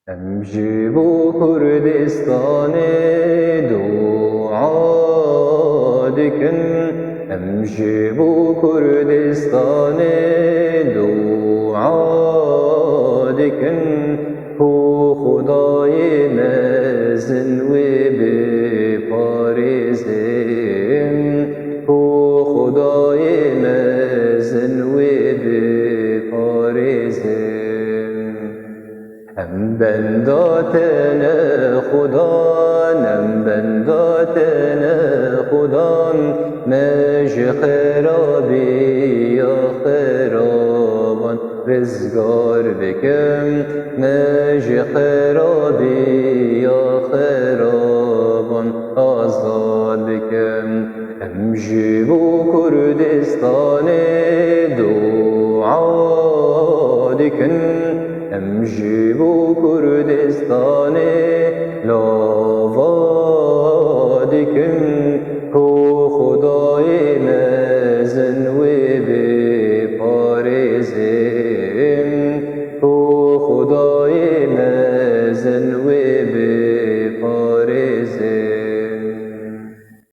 Em ji bo Kurdistanê dua dikin, em ji bo Kurdistanê dua dikin, ku Xudayê mezin wê biparêzin, ku Xudayê mezin wê biparêzin. Em bendatene Xudan, em bendatene Xudan, me ji xerabiya xeraban rizgar bikim, me ji xerabiya xeraban azad bikim. Em ji bo Kurdistanê dua dikin, em ji bo Kurdistanê la